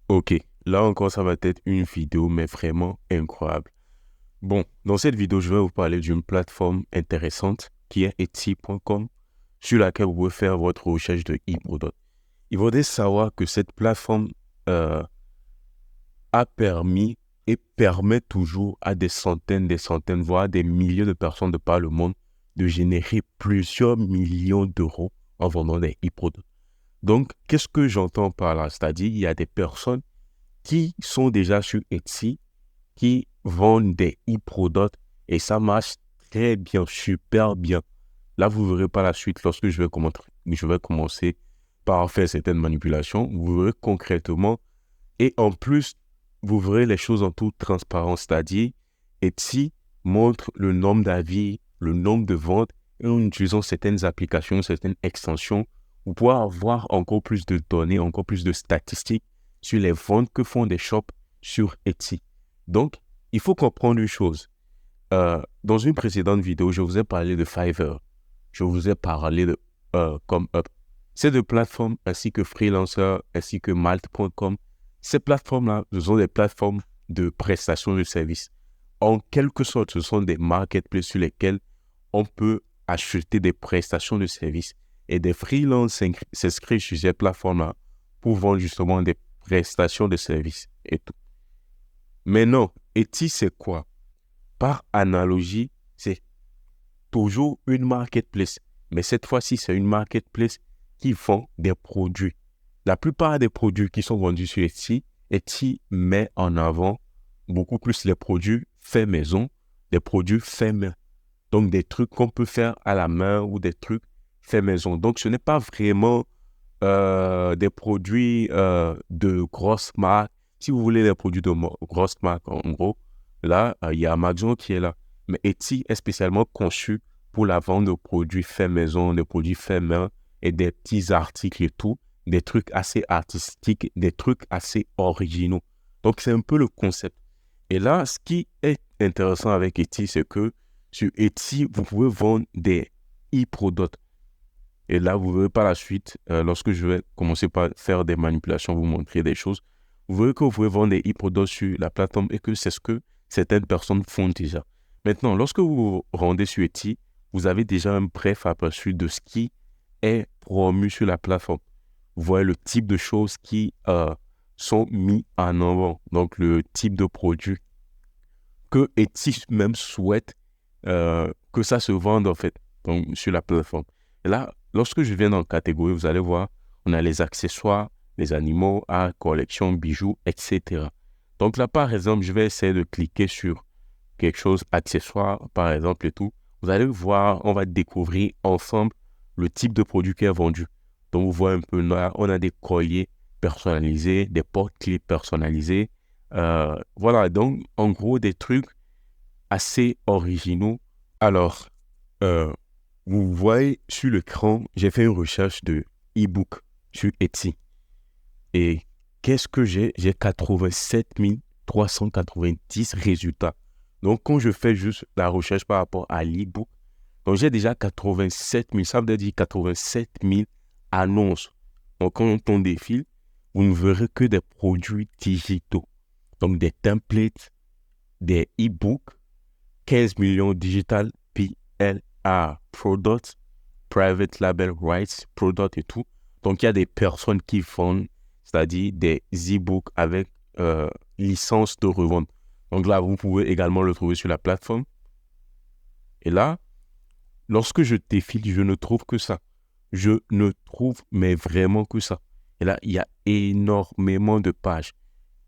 Ok, là encore, ça va être une vidéo, mais vraiment incroyable. Bon, dans cette vidéo, je vais vous parler d'une plateforme intéressante qui est Etsy.com, sur laquelle vous pouvez faire votre recherche de e-product. Il faudrait savoir que cette plateforme euh, a permis et permet toujours à des centaines, voire des milliers de personnes de par le monde de générer plusieurs millions d'euros en vendant des e-products. Donc, qu'est-ce que j'entends par là? C'est-à-dire, il y a des personnes qui sont déjà sur Etsy, qui vendent des e-products et ça marche très bien, super bien. Là, vous ne verrez pas la suite lorsque je vais commencer par faire certaines manipulations. Vous verrez concrètement et en plus, vous verrez les choses en toute transparence, c'est-à-dire Etsy montre le nombre d'avis, le nombre de ventes et en utilisant certaines applications, certaines extensions, vous pouvez avoir encore plus de données, encore plus de statistiques sur les ventes que font des shops sur Etsy. Donc, il faut comprendre une chose. Dans une précédente vidéo, je vous ai parlé de Fiverr. Je vous ai parlé de ComeUp. Ces deux plateformes, ainsi que Freelancer, ainsi que Malte.com, ces plateformes-là, ce sont des plateformes de prestation de services. En quelque sorte, ce sont des marketplaces sur lesquels on peut acheter des prestations de services. Et des freelances s'inscrivent sur ces plateformes-là pour vendre justement des prestations de services et tout. Mais non, Etsy, c'est quoi? Par analogie, c'est toujours une marketplace. Mais cette fois-ci, c'est une marketplace qui vend des produits. La plupart des produits qui sont vendus sur Etsy, Etsy met en avant beaucoup plus les produits faits maison, des produits faits main. Donc, des trucs qu'on peut faire à la main ou des trucs faits maison. Donc, ce n'est pas vraiment des produits de grosses marques. Si vous voulez des produits de grosses marques, en gros, là, il y a Amazon qui est là. Mais Etsy est spécialement conçu pour la vente de produits faits maison, des produits faits main et des petits articles et tout, des trucs assez artistiques, des trucs assez originaux. Donc, c'est un peu le concept. Et là, ce qui est intéressant avec Etsy, c'est que sur Etsy, vous pouvez vendre des e-products. Et là, vous verrez par la suite, lorsque je vais commencer par faire des manipulations, vous montrer des choses, vous verrez que vous pouvez vendre des e-products sur la plateforme et que c'est ce que certaines personnes font déjà. Maintenant, lorsque vous vous rendez sur Etsy, vous avez déjà un bref aperçu de ce qui est promu sur la plateforme. Vous voyez le type de choses qui sont mis en avant, donc le type de produit que Etsy même souhaite que ça se vende en fait donc, sur la plateforme. Et là, lorsque je viens dans la catégorie, vous allez voir, on a les accessoires, les animaux, art, collection, bijoux, etc. Donc là, par exemple, je vais essayer de cliquer sur quelque chose, accessoire, par exemple, et tout. Vous allez voir, on va découvrir ensemble le type de produit qui est vendu. Donc, vous voyez un peu là, on a des colliers personnalisés, des porte-clés personnalisés. Voilà, donc, en gros, des trucs assez originaux. Alors, euh, vous voyez sur l'écran, j'ai fait une recherche de e-book sur Etsy. Et qu'est-ce que j'ai? J'ai 87 390 résultats. Donc, quand je fais juste la recherche par rapport à l'e-book, donc j'ai déjà 87 000, ça veut dire 87 000 annonces. Donc, quand on défile, vous ne verrez que des produits digitaux. Donc, des templates, des e-books, 15 millions digital PLR, Product, Private Label Rights, Product et tout. Donc, il y a des personnes qui font, c'est-à-dire des e-books avec licence de revente. Donc là, vous pouvez également le trouver sur la plateforme. Et là, lorsque je défile, je ne trouve que ça. Je ne trouve mais vraiment que ça. Et là, il y a énormément de pages.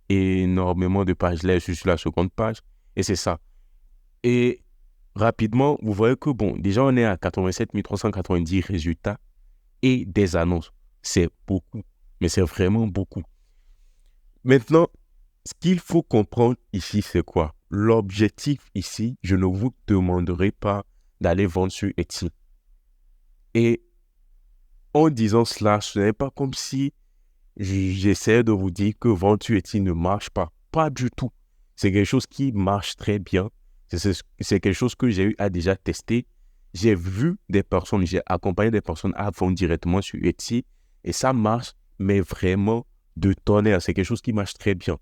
Énormément de pages. Là, je suis sur la seconde page. Et c'est ça. Et rapidement, vous voyez que, bon, déjà, on est à 87 390 résultats et des annonces. C'est beaucoup, mais c'est vraiment beaucoup. Maintenant, ce qu'il faut comprendre ici, c'est quoi? L'objectif ici, je ne vous demanderai pas d'aller vendre sur Etsy. Et en disant cela, ce n'est pas comme si j'essaie de vous dire que vendre sur Etsy ne marche pas. Pas du tout. C'est quelque chose qui marche très bien. C'est quelque chose que j'ai eu à déjà tester. J'ai vu des personnes, j'ai accompagné des personnes à vendre directement sur Etsy et ça marche, mais vraiment de tonnerre. C'est quelque chose qui marche très bien.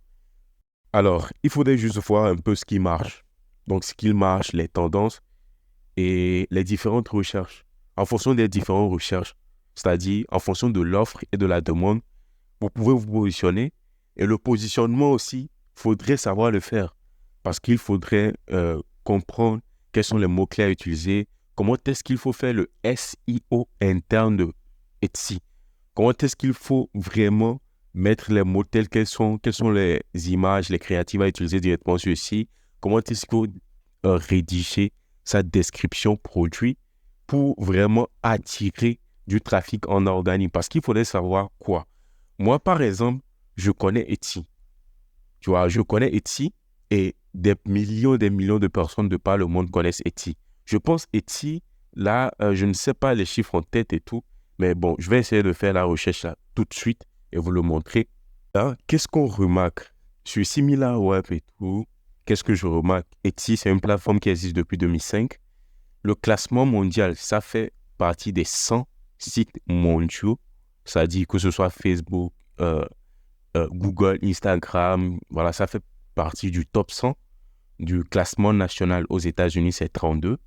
Alors, il faudrait juste voir un peu ce qui marche. Donc, ce qui marche, les tendances et les différentes recherches. En fonction des différentes recherches, c'est-à-dire en fonction de l'offre et de la demande, vous pouvez vous positionner. Et le positionnement aussi, il faudrait savoir le faire. Parce qu'il faudrait comprendre quels sont les mots-clés à utiliser, comment est-ce qu'il faut faire le SEO interne de Etsy. Comment est-ce qu'il faut vraiment mettre les mots tels quels sont les images, les créatives à utiliser directement sur Etsy. Comment est-ce qu'il faut rédiger sa description produit pour vraiment attirer du trafic en organique. Parce qu'il faudrait savoir quoi. Moi, par exemple, je connais Etsy. Tu vois, je connais Etsy et des millions de personnes de par le monde connaissent Etsy. Je pense Etsy, là, je ne sais pas les chiffres en tête et tout, mais bon, je vais essayer de faire la recherche là tout de suite et vous le montrer. Là, qu'est-ce qu'on remarque sur SimilarWeb et tout? Qu'est-ce que je remarque? Etsy, c'est une plateforme qui existe depuis 2005. Le classement mondial, ça fait partie des 100 sites mondiaux. Ça dit que ce soit Facebook, Google, Instagram, voilà, ça fait partie du top 100 du classement national. Aux États-Unis, c'est 32.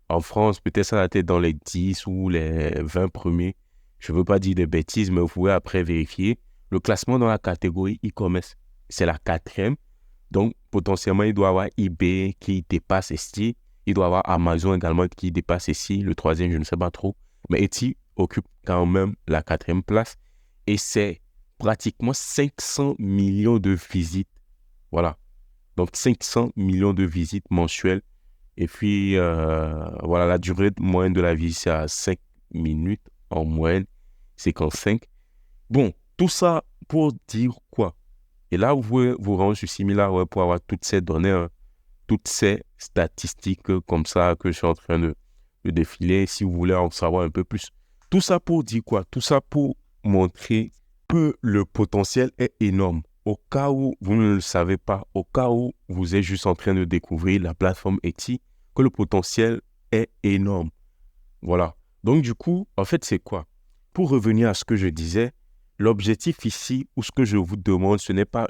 En France, peut-être ça va être dans les 10 ou les 20 premiers. Je ne veux pas dire des bêtises, mais vous pouvez après vérifier. Le classement dans la catégorie e-commerce, c'est la 4e. Donc, potentiellement, il doit y avoir eBay qui dépasse Etsy. Il doit y avoir Amazon également qui dépasse Etsy. Le 3e, je ne sais pas trop. Mais Etsy occupe quand même la 4e place. Et c'est pratiquement 500 millions de visites. Voilà. Donc, 500 millions de visites mensuelles. Et puis, voilà, la durée moyenne de la visite, c'est à 5 minutes en moyenne. 55. Bon, tout ça pour dire quoi? Et là, vous pouvez vous rendre sur SimilarWeb pour avoir toutes ces données, hein, toutes ces statistiques comme ça que je suis en train de défiler, si vous voulez en savoir un peu plus. Tout ça pour dire quoi? Tout ça pour montrer que le potentiel est énorme. Au cas où vous ne le savez pas, au cas où vous êtes juste en train de découvrir la plateforme Etsy, que le potentiel est énorme. Voilà. Donc du coup, en fait, c'est quoi? Pour revenir à ce que je disais, l'objectif ici, ou ce que je vous demande, ce n'est pas...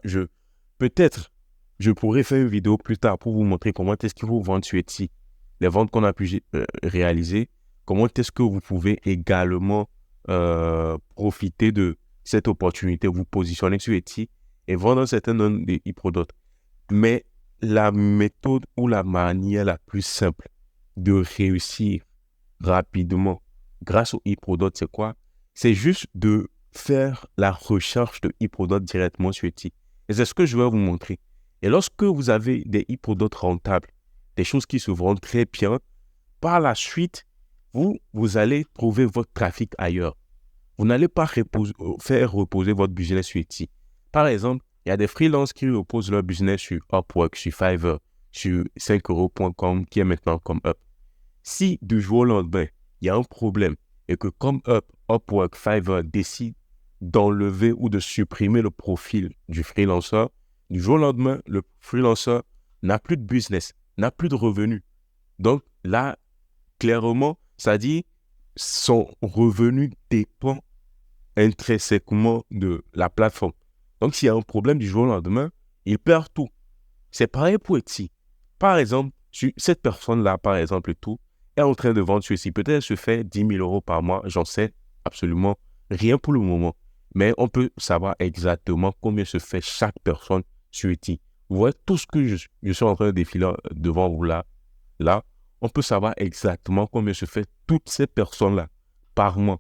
Peut-être, je pourrais faire une vidéo plus tard pour vous montrer comment est-ce qu'il faut vendre sur Etsy. Les ventes qu'on a pu réaliser, comment est-ce que vous pouvez également profiter de cette opportunité, vous positionner sur Etsy et vendre un certain nombre de e-products. Mais la méthode ou la manière la plus simple de réussir rapidement grâce aux e-products, c'est quoi? C'est juste de faire la recherche de e-products directement sur Etsy. Et c'est ce que je vais vous montrer. Et lorsque vous avez des e-products rentables, des choses qui se vendent très bien, par la suite, vous allez trouver votre trafic ailleurs. Vous n'allez pas faire reposer votre business sur Etsy. Par exemple, il y a des freelances qui reposent leur business sur Upwork, sur Fiverr, sur 5euros.com qui est maintenant comme Up. Si du jour au lendemain, il y a un problème et que comme Upwork, Fiverr décide d'enlever ou de supprimer le profil du freelanceur, du jour au lendemain, le freelanceur n'a plus de business, n'a plus de revenus. Donc là, clairement, ça dit son revenu dépend intrinsèquement de la plateforme. Donc s'il y a un problème du jour au lendemain, il perd tout. C'est pareil pour Etsy. Par exemple, cette personne-là, par exemple, tout, est en train de vendre sur Etsy. Peut-être se fait 10 000 euros par mois. J'en sais absolument rien pour le moment. Mais on peut savoir exactement combien se fait chaque personne sur Etsy. Vous voyez tout ce que je suis en train de défiler devant vous là. Là, on peut savoir exactement combien se fait toutes ces personnes-là par mois.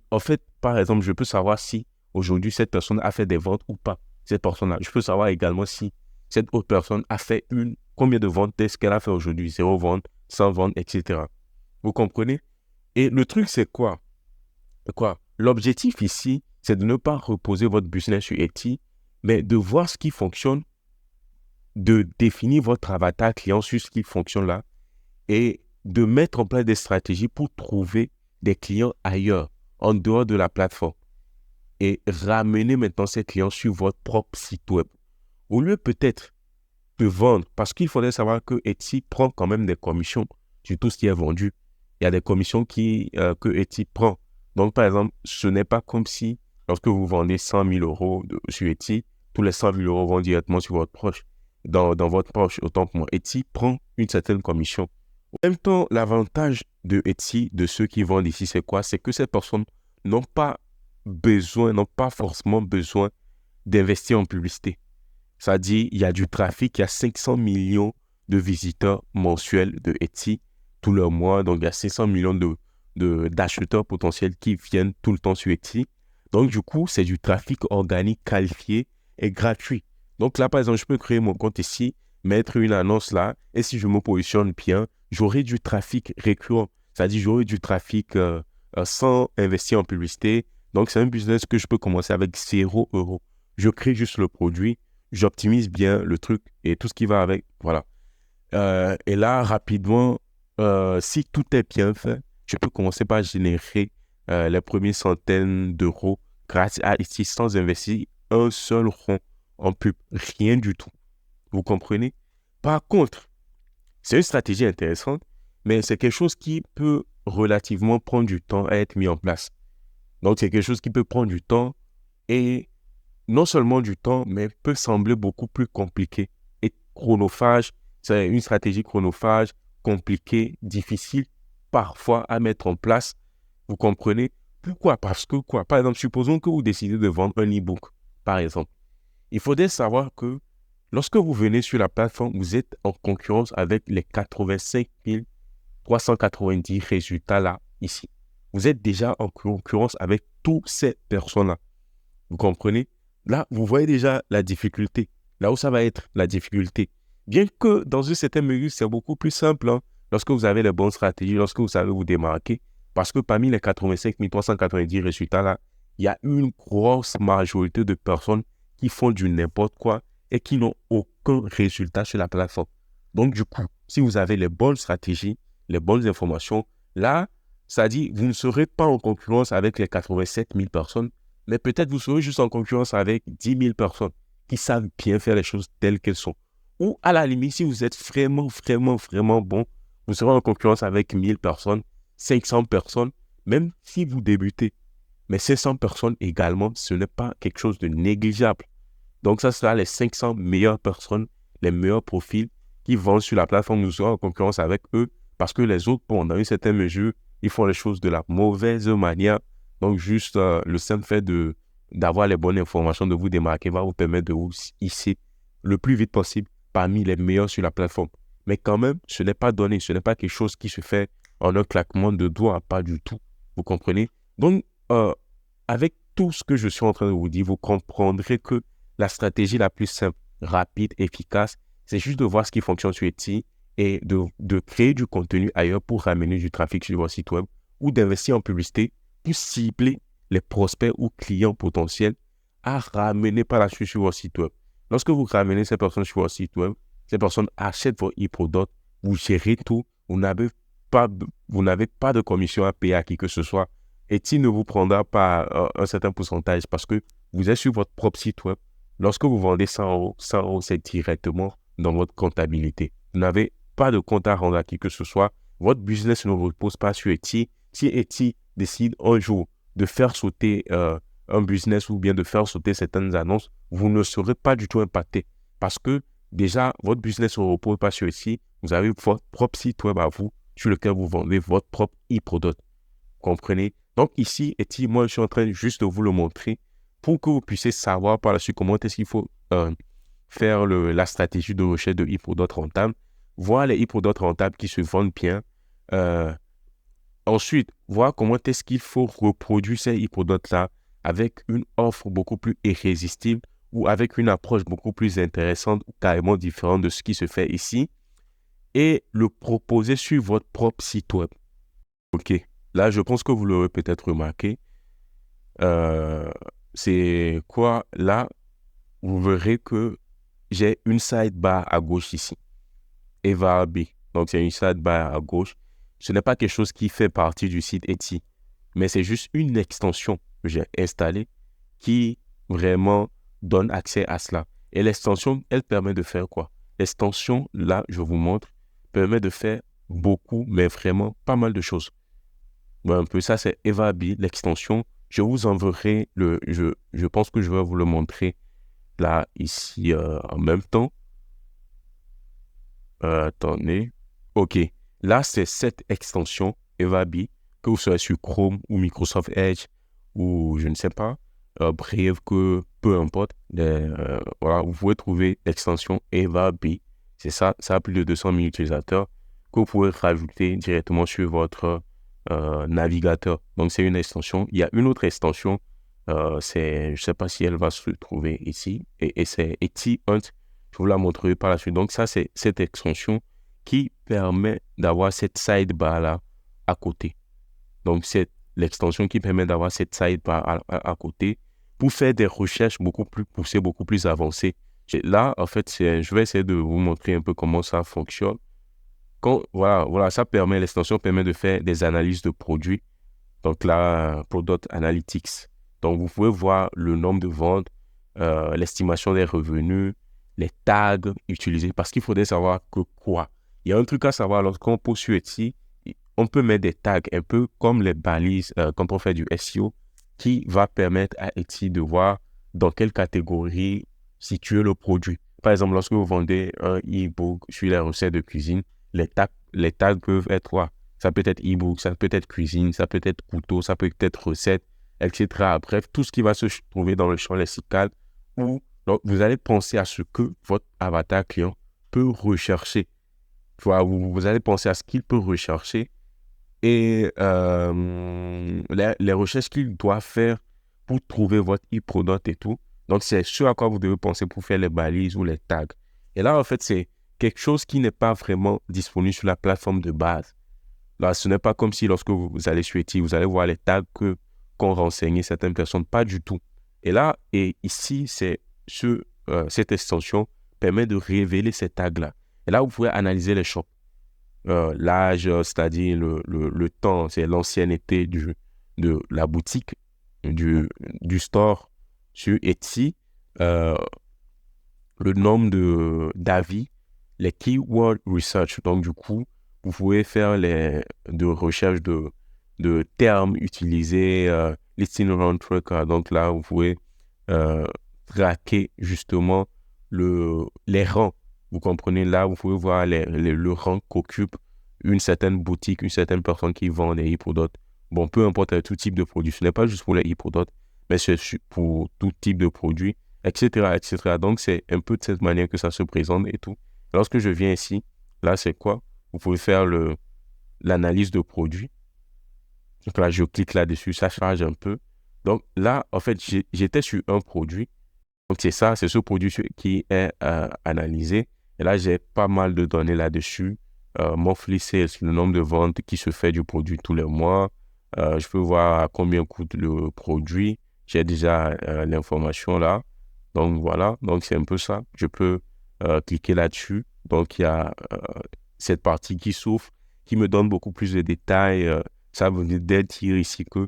En fait, par exemple, je peux savoir si aujourd'hui cette personne a fait des ventes ou pas. Cette personne-là. Je peux savoir également si cette autre personne a fait combien de ventes est-ce qu'elle a fait aujourd'hui, 0 vente, 100 ventes, etc. Vous comprenez? Et le truc, c'est quoi? L'objectif ici, c'est de ne pas reposer votre business sur Etsy, mais de voir ce qui fonctionne, de définir votre avatar client sur ce qui fonctionne là et de mettre en place des stratégies pour trouver des clients ailleurs, en dehors de la plateforme et ramener maintenant ces clients sur votre propre site web. Au lieu peut-être de vendre, parce qu'il faudrait savoir que Etsy prend quand même des commissions sur tout ce qui est vendu. Il y a des commissions que Etsy prend. Donc, par exemple, ce n'est pas comme si Lorsque vous vendez 100 000 euros sur Etsy, tous les 100 000 euros vont directement sur votre poche, dans votre poche, autant pour moi. Etsy prend une certaine commission. En même temps, l'avantage de Etsy, de ceux qui vendent ici, c'est quoi? C'est que ces personnes n'ont pas forcément besoin d'investir en publicité. C'est-à-dire, il y a du trafic, il y a 500 millions de visiteurs mensuels de Etsy tous les mois. Donc, il y a 500 millions d'acheteurs potentiels qui viennent tout le temps sur Etsy. Donc, du coup, c'est du trafic organique qualifié et gratuit. Donc, là, par exemple, je peux créer mon compte ici, mettre une annonce là, et si je me positionne bien, j'aurai du trafic récurrent. C'est-à-dire, j'aurai du trafic sans investir en publicité. Donc, c'est un business que je peux commencer avec 0 euros. Je crée juste le produit, j'optimise bien le truc et tout ce qui va avec. Voilà. Et là, rapidement, si tout est bien fait, je peux commencer par générer les premières centaines d'euros grâce à ici sans investir un seul rond en pub. Rien du tout. Vous comprenez? Par contre, c'est une stratégie intéressante, mais c'est quelque chose qui peut relativement prendre du temps à être mis en place. Donc, c'est quelque chose qui peut prendre du temps et non seulement du temps, mais peut sembler beaucoup plus compliqué et chronophage. C'est une stratégie chronophage, compliquée, difficile, parfois à mettre en place. Vous comprenez? Pourquoi? Parce que quoi? Par exemple, supposons que vous décidez de vendre un e-book, par exemple. Il faudrait savoir que lorsque vous venez sur la plateforme, vous êtes en concurrence avec les 85 390 résultats là, ici. Vous êtes déjà en concurrence avec toutes ces personnes-là. Vous comprenez? Là, vous voyez déjà la difficulté. Là où ça va être la difficulté. Bien que dans une certaine mesure, c'est beaucoup plus simple lorsque vous avez les bonnes stratégies, lorsque vous savez vous démarquer. Parce que parmi les 85 390 résultats là, il y a une grosse majorité de personnes qui font du n'importe quoi et qui n'ont aucun résultat sur la plateforme. Donc du coup, si vous avez les bonnes stratégies, les bonnes informations, là, ça dit, vous ne serez pas en concurrence avec les 87 000 personnes, mais peut-être vous serez juste en concurrence avec 10 000 personnes qui savent bien faire les choses telles qu'elles sont. Ou à la limite, si vous êtes vraiment, vraiment, vraiment bon, vous serez en concurrence avec 1000 personnes, 500 personnes, même si vous débutez. Mais 500 personnes également, ce n'est pas quelque chose de négligeable. Donc ça sera les 500 meilleures personnes, les meilleurs profils qui vendent sur la plateforme. Nous serons en concurrence avec eux parce que les autres, bon, dans une certaine mesure, ils font les choses de la mauvaise manière. Donc, juste le simple fait d'avoir les bonnes informations, de vous démarquer, va vous permettre de vous hisser le plus vite possible parmi les meilleurs sur la plateforme. Mais quand même, ce n'est pas donné, ce n'est pas quelque chose qui se fait en un claquement de doigts, pas du tout. Vous comprenez? Donc, avec tout ce que je suis en train de vous dire, vous comprendrez que la stratégie la plus simple, rapide, efficace, c'est juste de voir ce qui fonctionne sur Etsy et de créer du contenu ailleurs pour ramener du trafic sur votre site web ou d'investir en publicité pour cibler les prospects ou clients potentiels à ramener par la suite sur votre site web. Lorsque vous ramenez ces personnes sur votre site web, ces personnes achètent vos e-products, vous gérez tout, vous n'avez pas de commission à payer à qui que ce soit. Etsy ne vous prendra pas un certain pourcentage parce que vous êtes sur votre propre site web. Lorsque vous vendez 100 euros, c'est directement dans votre comptabilité. Vous n'avez pas de compte à rendre à qui que ce soit. Votre business ne repose pas sur Etsy. Si Etsy décide un jour de faire sauter un business ou bien de faire sauter certaines annonces, vous ne serez pas du tout impacté parce que déjà, votre business ne repose pas sur Etsy. Vous avez votre propre site web à vous sur lequel vous vendez votre propre e-product. Comprenez? Donc ici, Etsy, moi, je suis en train juste de vous le montrer pour que vous puissiez savoir par la suite comment est-ce qu'il faut faire la stratégie de recherche de e-product rentable, voir les e-product rentables qui se vendent bien. Ensuite, voir comment est-ce qu'il faut reproduire ces e-products-là avec une offre beaucoup plus irrésistible ou avec une approche beaucoup plus intéressante ou carrément différente de ce qui se fait ici et le proposer sur votre propre site web. OK. Là, je pense que vous l'aurez peut-être remarqué. C'est quoi? Là, vous verrez que j'ai une sidebar à gauche ici. Eva B. Donc, c'est une sidebar à gauche. Ce n'est pas quelque chose qui fait partie du site Etsy, mais c'est juste une extension que j'ai installée qui vraiment donne accès à cela. Et l'extension, elle permet de faire quoi? L'extension, là, je vous montre, permet de faire beaucoup, mais vraiment pas mal de choses. Un peu ça, c'est Eva B, l'extension Je vous enverrai je pense que je vais vous le montrer là, ici, en même temps. Attendez. OK. Là, c'est cette extension EvaBee, que vous soyez sur Chrome ou Microsoft Edge ou je ne sais pas. Bref, que peu importe. Voilà, vous pouvez trouver l'extension EvaBee. C'est ça, ça a plus de 200 000 utilisateurs que vous pouvez rajouter directement sur votre navigateur. Donc, c'est une extension. Il y a une autre extension. Je ne sais pas si elle va se trouver ici. Et c'est Etsy Hunt. Je vous la montrerai par la suite. Donc, ça, c'est cette extension qui permet d'avoir cette sidebar-là à côté. Donc, c'est l'extension qui permet d'avoir cette sidebar à côté pour faire des recherches beaucoup plus poussées, beaucoup plus avancées. Là, en fait, je vais essayer de vous montrer un peu comment ça fonctionne. Voilà, l'extension permet de faire des analyses de produits. Donc là, Product Analytics. Donc, vous pouvez voir le nombre de ventes, l'estimation des revenus, les tags utilisés. Parce qu'il faudrait savoir que quoi. Il y a un truc à savoir, lorsqu'on poste sur Etsy, on peut mettre des tags un peu comme les balises quand on fait du SEO qui va permettre à Etsy de voir dans quelle catégorie situer le produit. Par exemple, lorsque vous vendez un e-book sur les recettes de cuisine, les tags peuvent être quoi? Ça peut être e-book, ça peut être cuisine, ça peut être couteau, ça peut être recette, etc. Bref, tout ce qui va se trouver dans le champ lexical où donc, vous allez penser à ce que votre avatar client peut rechercher. Voilà, vous allez penser à ce qu'il peut rechercher et les recherches qu'il doit faire pour trouver votre e-product et tout. Donc, c'est ce à quoi vous devez penser pour faire les balises ou les tags. Et là, en fait, c'est quelque chose qui n'est pas vraiment disponible sur la plateforme de base. Là, ce n'est pas comme si lorsque vous allez sur Etsy, vous allez voir les tags qu'ont renseigné certaines personnes. Pas du tout. Et là, et ici, cette extension permet de révéler ces tags-là. Et là, vous pouvez analyser les shops. L'âge, c'est-à-dire le temps, c'est l'ancienneté de la boutique, du store sur Etsy, le nombre d'avis, les keyword research. Donc, du coup, vous pouvez faire de recherche de termes utilisés, listing round tracker. Donc là, vous pouvez traquer justement les rangs. Vous comprenez, là, vous pouvez voir le rang qu'occupe une certaine boutique, une certaine personne qui vend des e-products. Bon, peu importe tout type de produit. Ce n'est pas juste pour les e-products, mais c'est pour tout type de produit, etc., etc. Donc, c'est un peu de cette manière que ça se présente et tout. Lorsque je viens ici, là, c'est quoi? Vous pouvez faire l'analyse de produit. Donc là, je clique là-dessus, ça charge un peu. Donc là, en fait, j'étais sur un produit. Donc c'est ce produit qui est analysé. Et là, j'ai pas mal de données là-dessus. Monthly sales, le nombre de ventes qui se fait du produit tous les mois. Je peux voir combien coûte le produit. J'ai déjà l'information là. Donc voilà, donc c'est un peu ça. Je peux cliquer là-dessus. Donc il y a cette partie qui s'ouvre, qui me donne beaucoup plus de détails. Ça veut dire ici que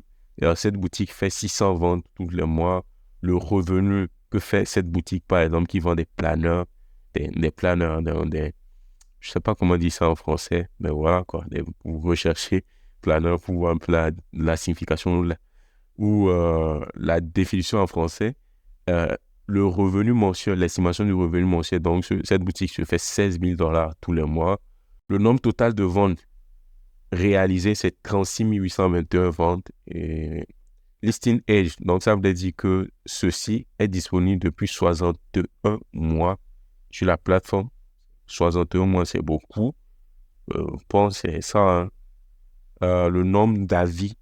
cette boutique fait 600 ventes tous les mois. Le revenu que fait cette boutique, par exemple, qui vend des planeurs, des planeurs, je ne sais pas comment dire ça en français, mais voilà quoi. Vous recherchez planeur pour voir un peu la signification ou la définition en français. Le revenu mensuel, l'estimation du revenu mensuel, donc cette boutique se fait $16 000 tous les mois. Le nombre total de ventes réalisées, c'est 36 821 ventes. Et Listing Age, donc ça veut dire que ceci est disponible depuis 61 mois sur la plateforme. 61 mois, c'est beaucoup. Je pense que c'est ça. Hein. Le nombre d'avis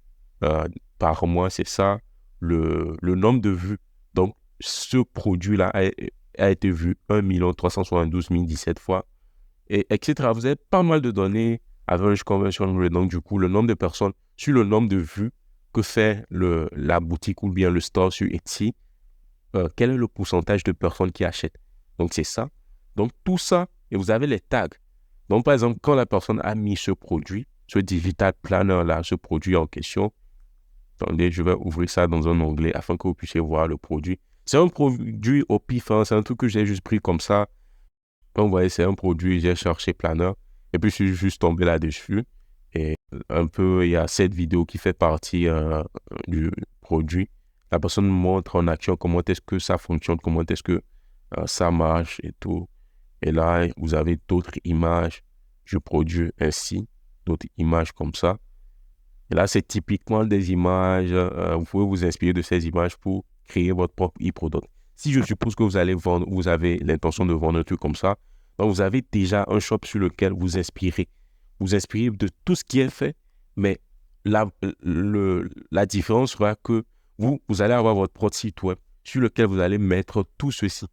par mois, c'est ça. Le nombre de vues. Donc, ce produit-là a été vu 1 372 017 fois, et etc. Vous avez pas mal de données, average conversion rate, donc du coup, le nombre de personnes sur le nombre de vues que fait la boutique ou bien le store sur Etsy, quel est le pourcentage de personnes qui achètent. Donc, c'est ça. Donc, tout ça, et vous avez les tags. Donc, par exemple, quand la personne a mis ce produit, ce digital planner-là, ce produit en question, attendez, je vais ouvrir ça dans un onglet afin que vous puissiez voir le produit. C'est un produit au pif, hein, c'est un truc que j'ai juste pris comme ça. Donc, vous voyez, c'est un produit, j'ai cherché planner, et puis je suis juste tombé là-dessus. Et un peu, il y a cette vidéo qui fait partie du produit. La personne montre en action comment est-ce que ça fonctionne, comment est-ce que ça marche et tout. Et là, vous avez d'autres images. Je produis ainsi, d'autres images comme ça. Et là, c'est typiquement des images. Vous pouvez vous inspirer de ces images pour créer votre propre e-product. Si je suppose que vous allez vendre, vous avez l'intention de vendre un truc comme ça, donc vous avez déjà un shop sur lequel vous inspirez. Vous inspirez de tout ce qui est fait, mais la différence sera que vous allez avoir votre propre site web sur lequel vous allez mettre tout ceci.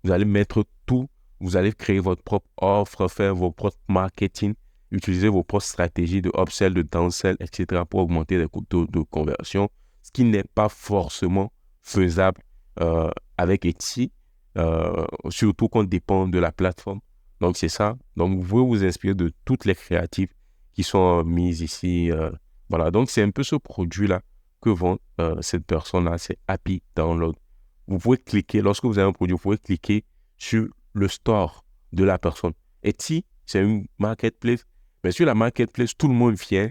Vous allez mettre tout, vous allez créer votre propre offre, faire vos propres marketing, utiliser vos propres stratégies de upsell, de downsell, etc. pour augmenter les coûts de conversion, ce qui n'est pas forcément faisable avec Etsy, surtout qu'on dépend de la plateforme. Donc, c'est ça. Donc, vous pouvez vous inspirer de toutes les créatives qui sont mises ici. Voilà. Donc, c'est un peu ce produit-là que vend cette personne-là. C'est Happy Download. Vous pouvez cliquer, lorsque vous avez un produit, vous pouvez cliquer sur le store de la personne. Etsy, c'est une marketplace. Mais sur la marketplace, tout le monde vient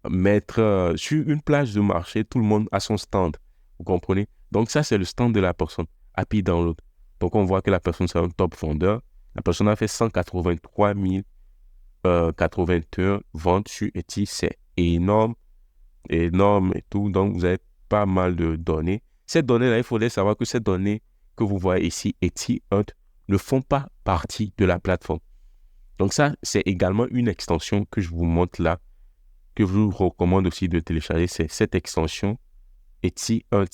mettre sur une plage de marché, tout le monde a son stand. Vous comprenez? Donc, ça, c'est le stand de la personne. Happy Download. Donc, on voit que la personne, c'est un top vendeur. La personne a fait 183 081 ventes sur Etsy. C'est énorme, énorme et tout. Donc, vous avez pas mal de données. Ces données-là, il faudrait savoir que ces données que vous voyez ici, Etsy Hunt, ne font pas partie de la plateforme. Donc, ça, c'est également une extension que je vous montre là, que je vous recommande aussi de télécharger. C'est cette extension Etsy Hunt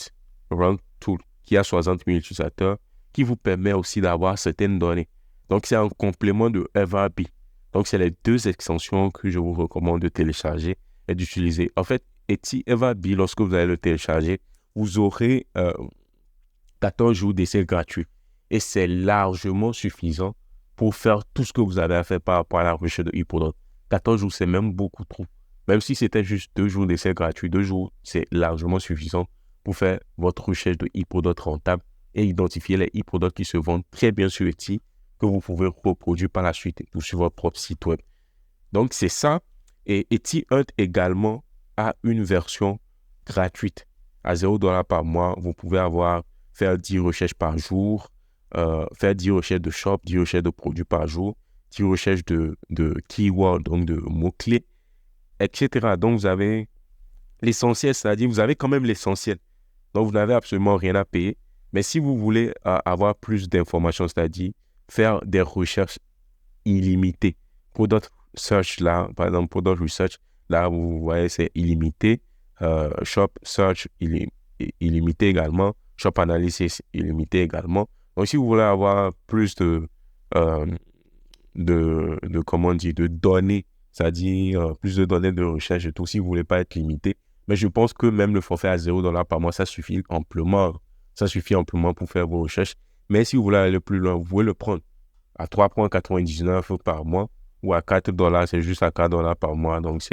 Rank Tool qui a 60 000 utilisateurs, qui vous permet aussi d'avoir certaines données. Donc, c'est un complément de EverBee. Donc, c'est les deux extensions que je vous recommande de télécharger et d'utiliser. En fait, Etsy EverBee, lorsque vous allez le télécharger, vous aurez 14 jours d'essai gratuit. Et c'est largement suffisant pour faire tout ce que vous avez à faire par rapport à la recherche de e-product. 14 jours, c'est même beaucoup trop. Même si c'était juste 2 jours d'essai gratuit, 2 jours, c'est largement suffisant pour faire votre recherche de e-product rentable et identifier les e-products qui se vendent très bien sur Etsy, que vous pouvez reproduire par la suite ou sur votre propre site web. Donc, c'est ça. Et Etsy Hunt également a une version gratuite à $0 par mois. Vous pouvez faire 10 recherches par jour, faire 10 recherches de shop, 10 recherches de produits par jour, 10 recherches de keywords, donc de mots-clés, etc. Donc, vous avez l'essentiel, c'est-à-dire vous avez quand même l'essentiel. Donc, vous n'avez absolument rien à payer. Mais si vous voulez avoir plus d'informations, c'est-à-dire faire des recherches illimitées, Product Search, là, par exemple, Product Research, là, vous voyez, c'est illimité. Shop Search, illimité également. Shop Analysis, illimité également. Donc, si vous voulez avoir plus comment dire, de données, c'est-à-dire plus de données de recherche et tout, si vous ne voulez pas être limité. Mais je pense que même le forfait à $0 par mois, ça suffit amplement. Ça suffit amplement pour faire vos recherches. Mais si vous voulez aller plus loin, vous pouvez le prendre à 3,99 par mois ou à $4, c'est juste à $4 par mois. Donc,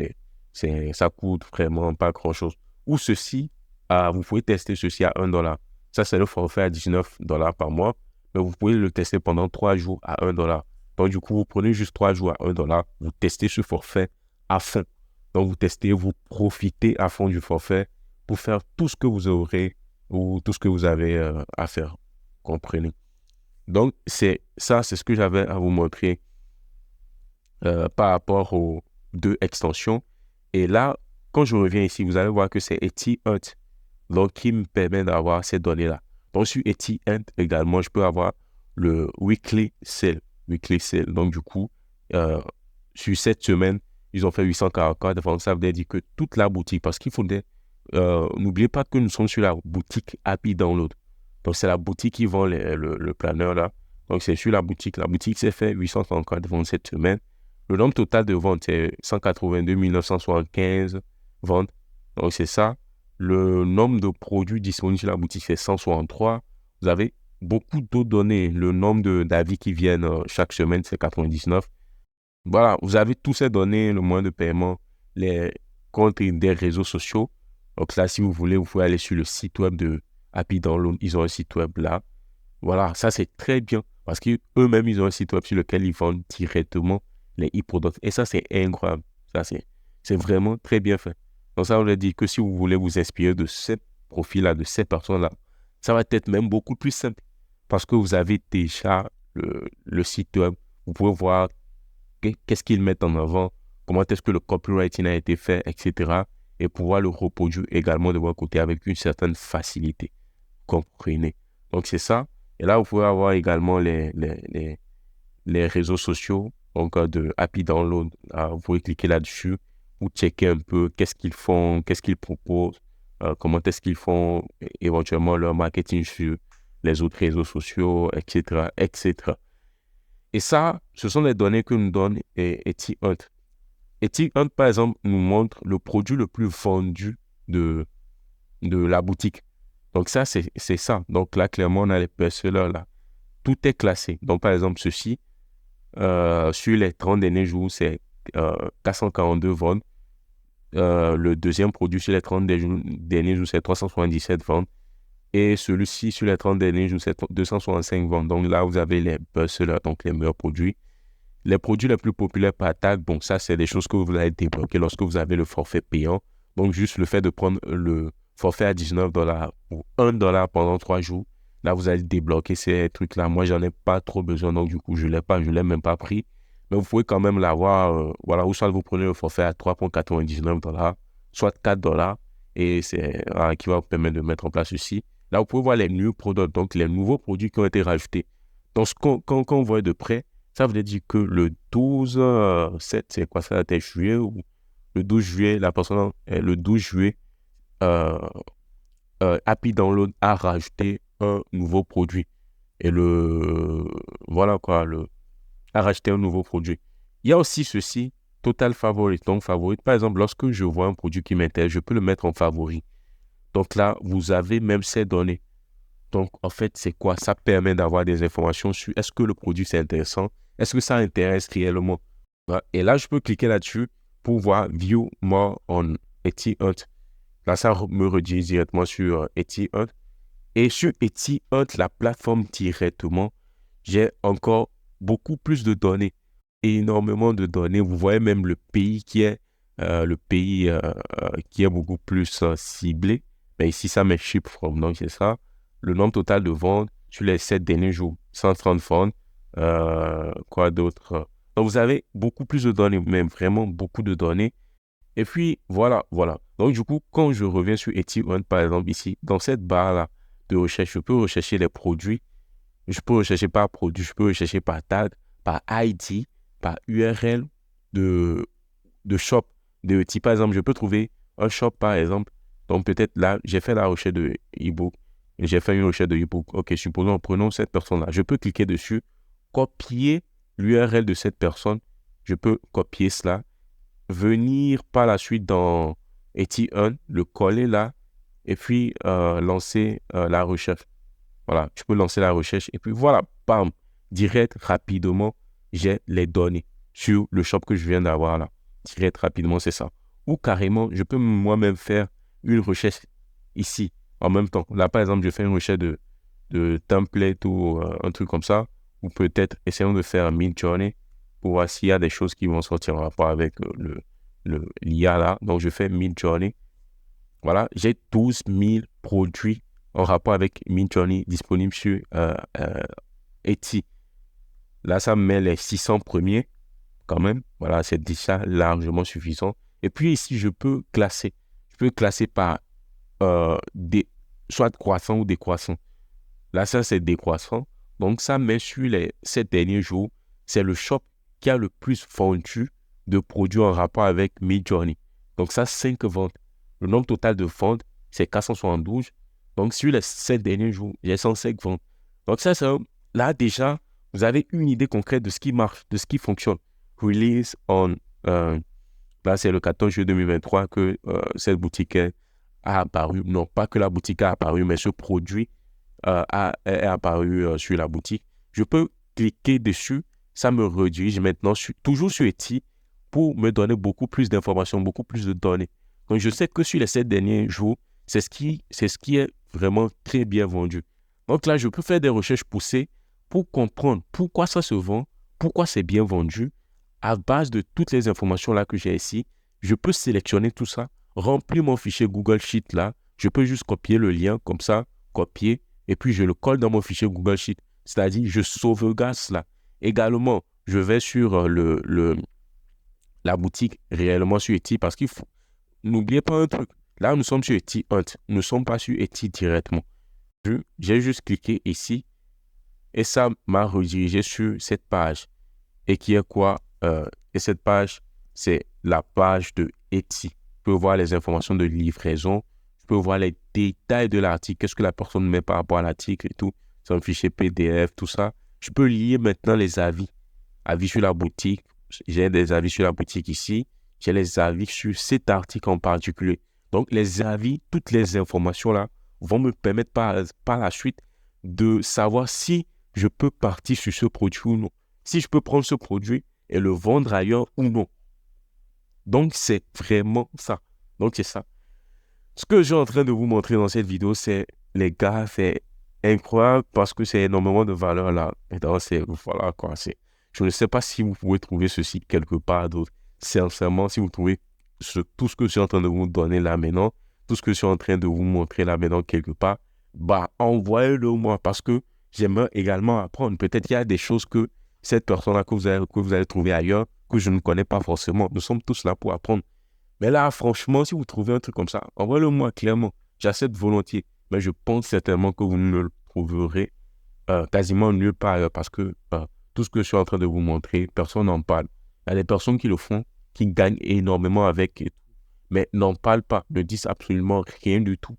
ça coûte vraiment pas grand-chose. Ou ceci, vous pouvez tester ceci à $1. Ça, c'est le forfait à $19 par mois. Mais vous pouvez le tester pendant 3 jours à $1. Donc, du coup, vous prenez juste 3 jours à $1. Vous testez ce forfait à fond. Donc, vous testez, vous profitez à fond du forfait pour faire tout ce que vous aurez ou tout ce que vous avez à faire. Comprenez? Donc, c'est ce que j'avais à vous montrer par rapport aux 2 extensions. Et là, quand je reviens ici, vous allez voir que c'est Etsy Hunt donc, qui me permet d'avoir ces données-là. Donc, sur Etsy Hunt également, je peux avoir le Weekly Sale. Donc, du coup, sur cette semaine, ils ont fait 844 ventes. Ça veut dire que toute la boutique, parce qu'il faudrait, n'oubliez pas que nous sommes sur la boutique Happy Download. Donc, c'est la boutique qui vend le planeur là. Donc, c'est sur la boutique. La boutique s'est fait 834 ventes cette semaine. Le nombre total de ventes, c'est 182 975 ventes. Donc, c'est ça. Le nombre de produits disponibles sur la boutique, c'est 163. Vous avez beaucoup d'autres données. Le nombre d'avis qui viennent chaque semaine, c'est 99. Voilà, vous avez toutes ces données, le moyen de paiement, les comptes des réseaux sociaux. Donc là, si vous voulez, vous pouvez aller sur le site web de Happy Download. Ils ont un site web là. Voilà, ça c'est très bien parce qu'eux-mêmes, ils ont un site web sur lequel ils vendent directement les e-products. Et ça, c'est incroyable. Ça, c'est vraiment très bien fait. Donc, ça veut dire que si vous voulez vous inspirer de ces profils-là, de ces personnes-là, ça va être même beaucoup plus simple parce que vous avez déjà le site web. Vous pouvez voir qu'est-ce qu'ils mettent en avant, comment est-ce que le copywriting a été fait, etc. Et pouvoir le reproduire également de votre côté avec une certaine facilité. Comprenez. Donc, c'est ça. Et là, vous pouvez avoir également les réseaux sociaux, donc de Happy Download. Vous pouvez cliquer là-dessus pour checker un peu qu'est-ce qu'ils font, qu'est-ce qu'ils proposent, comment est-ce qu'ils font éventuellement leur marketing sur les autres réseaux sociaux, etc., etc. Et ça, ce sont les données que nous donne Etsyhunt. Etsyhunt, par exemple, nous montre le produit le plus vendu de la boutique. Donc ça, c'est ça. Donc là, clairement, on a les best-sellers là. Tout est classé. Donc, par exemple, ceci, sur les 30 derniers jours, c'est 442 ventes. Le deuxième produit sur les 30 derniers jours, c'est 377 ventes. Et celui-ci, sur les 30 derniers jours, c'est 265 ventes. Donc là, vous avez les best-sellers, donc les meilleurs produits. Les produits les plus populaires par tag, bon, ça, c'est des choses que vous allez débloquer lorsque vous avez le forfait payant. Donc, juste le fait de prendre le forfait à $19 ou $1 pendant 3 jours, là, vous allez débloquer ces trucs-là. Moi, j'en ai pas trop besoin, donc du coup, je l'ai même pas pris. Mais vous pouvez quand même l'avoir, voilà, ou soit vous prenez le forfait à $3,99, soit $4, et c'est qui va vous permettre de mettre en place ceci. Là, vous pouvez voir les new products, donc les nouveaux produits qui ont été rajoutés. Donc, quand on voit de près, ça veut dire que le 12/7, c'est quoi ça, c'était juillet ou le 12 juillet, la personne, le 12 juillet, euh, Happy Download a rajouté un nouveau produit. Et voilà quoi, a rajouté un nouveau produit. Il y a aussi ceci, Total Favorite. Donc, favorite, par exemple, lorsque je vois un produit qui m'intéresse, je peux le mettre en favori. Donc là, vous avez même ces données. Donc, en fait, c'est quoi? Ça permet d'avoir des informations sur est-ce que le produit c'est intéressant? Est-ce que ça intéresse réellement? Voilà. Et là, je peux cliquer là-dessus pour voir View More on Etsyhunt. Là, ça me redirige directement sur Etsyhunt. Et sur Etsyhunt, la plateforme directement, j'ai encore beaucoup plus de données. Énormément de données. Vous voyez même le pays qui est beaucoup plus ciblé. Mais ici, ça met ship from. Donc, c'est ça. Le nombre total de ventes sur les 7 derniers jours. 130 ventes. Quoi d'autre? Donc, vous avez beaucoup plus de données, même vraiment beaucoup de données. Et puis, voilà. Donc, du coup, quand je reviens sur Etsyhunt, par exemple, ici, dans cette barre-là de recherche, je peux rechercher les produits. Je peux rechercher par produit, je peux rechercher par tag, par ID, par URL de shop. Par exemple, je peux trouver un shop, par exemple. Donc, peut-être là, j'ai fait la recherche de e-book. J'ai fait une recherche de e-book. OK, supposons, prenons cette personne-là. Je peux cliquer dessus, copier l'URL de cette personne. Je peux copier cela, venir par la suite dans Etsyhunt, le coller là, et puis lancer la recherche. Voilà, tu peux lancer la recherche et puis voilà, bam, direct, rapidement, j'ai les données sur le shop que je viens d'avoir là. Direct, rapidement, c'est ça. Ou carrément, je peux moi-même faire une recherche ici en même temps. Là, par exemple, je fais une recherche de template ou un truc comme ça. Ou peut-être essayons de faire un Midjourney pour voir s'il y a des choses qui vont sortir en rapport avec l'IA là. Donc, je fais Midjourney. Voilà, j'ai 12 000 produits en rapport avec Midjourney disponibles sur Etsy. Là, ça me met les 600 premiers quand même. Voilà, c'est déjà largement suffisant. Et puis ici, je peux classer. Je peux classer par soit croissant ou décroissant. Là, ça, c'est décroissant. Donc, ça met sur les 7 derniers jours. C'est le shop qui a le plus vendu de produits en rapport avec Midjourney. Donc, ça, 5 ventes. Le nombre total de ventes, c'est 472. Donc, sur les 7 derniers jours, j'ai 105 ventes. Donc, ça, là, déjà, vous avez une idée concrète de ce qui marche, de ce qui fonctionne. Release on... là, c'est le 14 juillet 2023 que cette boutique a apparu. Non, pas que la boutique a apparu, mais ce produit est apparu sur la boutique. Je peux cliquer dessus. Ça me redirige maintenant toujours sur Etsy pour me donner beaucoup plus d'informations, beaucoup plus de données. Donc, je sais que sur les 7 derniers jours, c'est ce qui est vraiment très bien vendu. Donc là, je peux faire des recherches poussées pour comprendre pourquoi ça se vend, pourquoi c'est bien vendu. À base de toutes les informations là que j'ai ici, je peux sélectionner tout ça remplir mon fichier Google Sheet là. Je peux juste copier le lien comme ça, copier, et puis je le colle dans mon fichier Google Sheet. C'est-à-dire, je sauvegarde cela. Également, je vais sur la boutique réellement sur Etsy parce qu'il faut... N'oubliez pas un truc. Là, nous sommes sur Etsy Hunt. Nous ne sommes pas sur Etsy directement. J'ai juste cliqué ici et ça m'a redirigé sur cette page. Et qui est quoi? Et cette page, c'est la page de Etsy. Je peux voir les informations de livraison. Je peux voir les détails de l'article. Qu'est-ce que la personne met par rapport à l'article et tout. C'est un fichier PDF, tout ça. Je peux lire maintenant les avis. Avis sur la boutique. J'ai des avis sur la boutique ici. J'ai les avis sur cet article en particulier. Donc, les avis, toutes les informations là vont me permettre par la suite de savoir si je peux partir sur ce produit ou non. Si je peux prendre ce produit et le vendre ailleurs ou non. Donc, c'est vraiment ça. Donc, c'est ça. Ce que je suis en train de vous montrer dans cette vidéo, c'est, les gars, c'est incroyable parce que c'est énormément de valeur là. Et donc, voilà quoi. Je ne sais pas si vous pouvez trouver ceci quelque part d'autre. Sincèrement, si vous trouvez tout ce que je suis en train de vous donner là maintenant, tout ce que je suis en train de vous montrer là maintenant quelque part, bah, envoyez-le moi parce que j'aimerais également apprendre. Peut-être qu'il y a des choses que cette personne-là que vous allez trouver ailleurs, que je ne connais pas forcément. Nous sommes tous là pour apprendre. Mais là, franchement, si vous trouvez un truc comme ça, envoyez-le moi clairement. J'accepte volontiers. Mais je pense certainement que vous ne le trouverez quasiment nulle part ailleurs parce que tout ce que je suis en train de vous montrer, personne n'en parle. Il y a des personnes qui le font, qui gagnent énormément avec, mais n'en parlent pas, ne disent absolument rien du tout.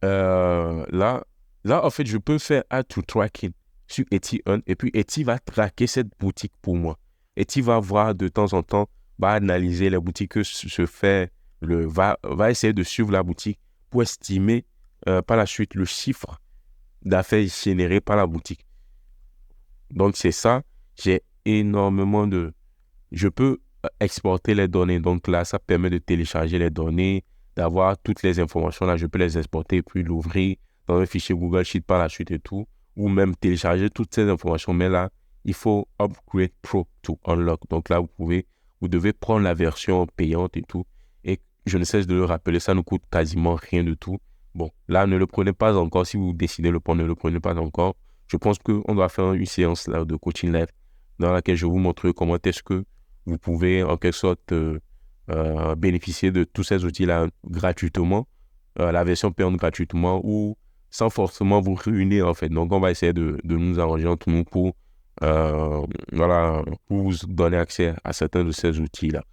Là, en fait, je peux faire add to tracking sur Etsy Hunt et puis Etsy va traquer cette boutique pour moi. Etsy va voir de temps en temps, va analyser les boutiques que se fait, va essayer de suivre la boutique pour estimer par la suite le chiffre d'affaires généré par la boutique. Donc, c'est ça. J'ai énormément de... Je peux exporter les données. Donc là, ça permet de télécharger les données, d'avoir toutes les informations. Là, je peux les exporter puis l'ouvrir dans un fichier Google Sheet par la suite et tout. Ou même télécharger toutes ces informations. Mais là, il faut Upgrade Pro to Unlock. Donc là, vous devez prendre la version payante et tout. Et je ne cesse de le rappeler, ça ne coûte quasiment rien du tout. Bon, là, ne le prenez pas encore. Si vous décidez de le prendre, ne le prenez pas encore. Je pense qu'on doit faire une séance là, de coaching live dans laquelle je vous montrerai comment est-ce que vous pouvez en quelque sorte bénéficier de tous ces outils-là gratuitement, la version payante gratuitement ou sans forcément vous ruiner en fait. Donc, on va essayer de nous arranger entre nous pour vous donner accès à certains de ces outils-là.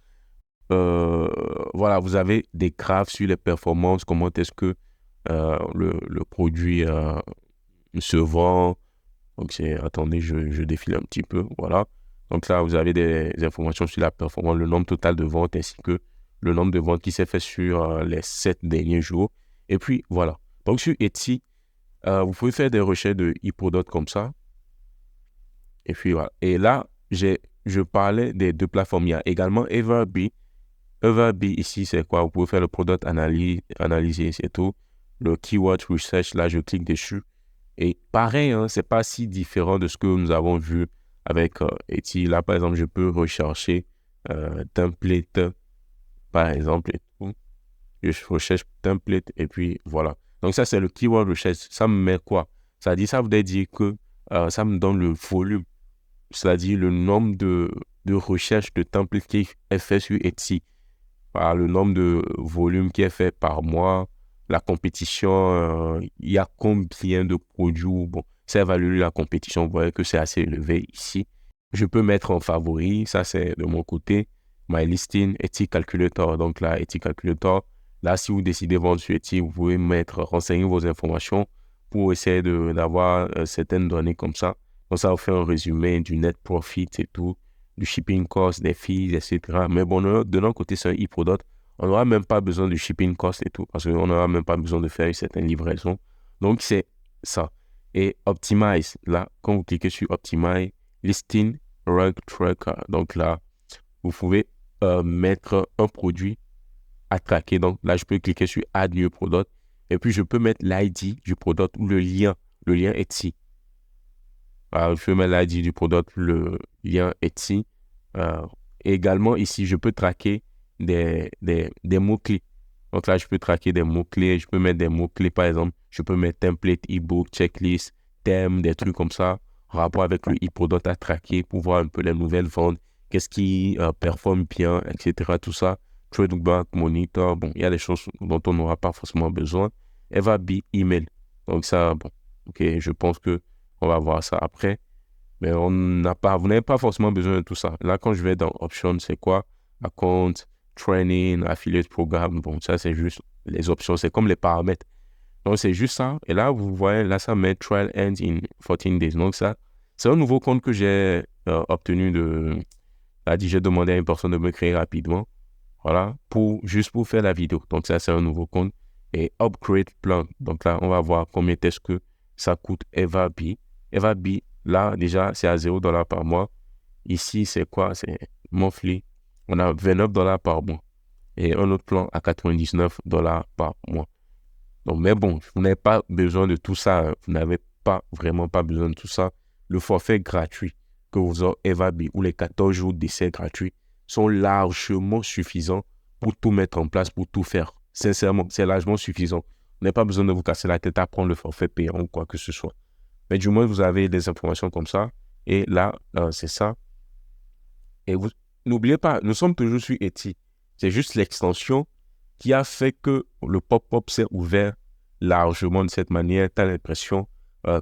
Voilà, vous avez des graphes sur les performances, comment est-ce que le produit se vend. Donc, attendez, je défile un petit peu, voilà. Donc là, vous avez des informations sur la performance, le nombre total de ventes ainsi que le nombre de ventes qui s'est fait sur les 7 derniers jours. Et puis, voilà. Donc, sur Etsy, vous pouvez faire des recherches de e-product comme ça. Et puis, voilà. Et là, je parlais des deux plateformes. Il y a également Everbee. Everbee, ici, c'est quoi? Vous pouvez faire le product analyser, c'est tout. Le keyword research, là, je clique dessus. Et pareil, hein, c'est pas si différent de ce que nous avons vu avec Etsy. Là, par exemple, je peux rechercher template, par exemple, et tout. Je recherche template et puis voilà. Donc, ça, c'est le keyword research. Ça me met quoi? Ça voudrait dire que ça me donne le volume, c'est-à-dire le nombre de recherches de templates qui est fait sur Etsy, par le nombre de volumes qui est fait par mois. La compétition, il y a combien de produits? Bon, ça évalue la compétition. Vous voyez que c'est assez élevé ici. Je peux mettre en favori. Ça, c'est de mon côté. My listing, Etsy Calculator. Donc là, Etsy Calculator. Là, si vous décidez de vendre sur Etsy, vous pouvez renseigner vos informations pour essayer d'avoir certaines données comme ça. Donc, ça vous fait un résumé du net profit et tout, du shipping cost, des fees, etc. Mais bon, de notre côté, c'est un e-product. On n'aura même pas besoin de shipping cost et tout, parce qu'on n'aura même pas besoin de faire une certaine livraison. Donc, c'est ça. Et Optimize, là, quand vous cliquez sur Optimize, Listing Rank Tracker. Donc là, vous pouvez mettre un produit à traquer. Donc là, je peux cliquer sur Add New Product. Et puis, je peux mettre l'ID du product ou le lien Etsy. Alors, je peux mettre l'ID du product, le lien Etsy. Et également, ici, je peux traquer des mots-clés. Donc là, je peux traquer des mots-clés. Je peux mettre des mots-clés, par exemple. Je peux mettre template, ebook, checklist, thème, des trucs comme ça, en rapport avec le e-product à traquer pour voir un peu les nouvelles ventes, qu'est-ce qui performe bien, etc. Tout ça. Tradeback, monitor. Bon, il y a des choses dont on n'aura pas forcément besoin. FAB, email. Donc ça, bon, ok, je pense que on va voir ça après. Mais vous n'avez pas forcément besoin de tout ça. Là, quand je vais dans Options, c'est quoi? Account, Training, Affiliate Programme. Bon, ça, c'est juste les options. C'est comme les paramètres. Donc, c'est juste ça. Et là, vous voyez, là, ça met Trial Ends in 14 days. Donc, ça, c'est un nouveau compte que j'ai obtenu de... Là, j'ai demandé à une personne de me créer rapidement. Voilà, juste pour faire la vidéo. Donc, ça, c'est un nouveau compte. Et Upgrade Plan. Donc, là, on va voir combien est-ce que ça coûte EvaB. EvaB, là, déjà, c'est à $0 par mois. Ici, c'est quoi? C'est monthly. On a $29 par mois. Et un autre plan à $99 par mois. Donc, mais bon, vous n'avez pas besoin de tout ça. Hein. Vous n'avez vraiment pas besoin de tout ça. Le forfait gratuit que vous avez EvaB ou les 14 jours d'essai gratuits sont largement suffisants pour tout mettre en place, pour tout faire. Sincèrement, c'est largement suffisant. Vous n'avez pas besoin de vous casser la tête à prendre le forfait payant ou quoi que ce soit. Mais du moins, vous avez des informations comme ça. Et là, c'est ça. Et vous n'oubliez pas, nous sommes toujours sur Etsy. C'est juste l'extension qui a fait que le pop-up s'est ouvert largement de cette manière. Tu as l'impression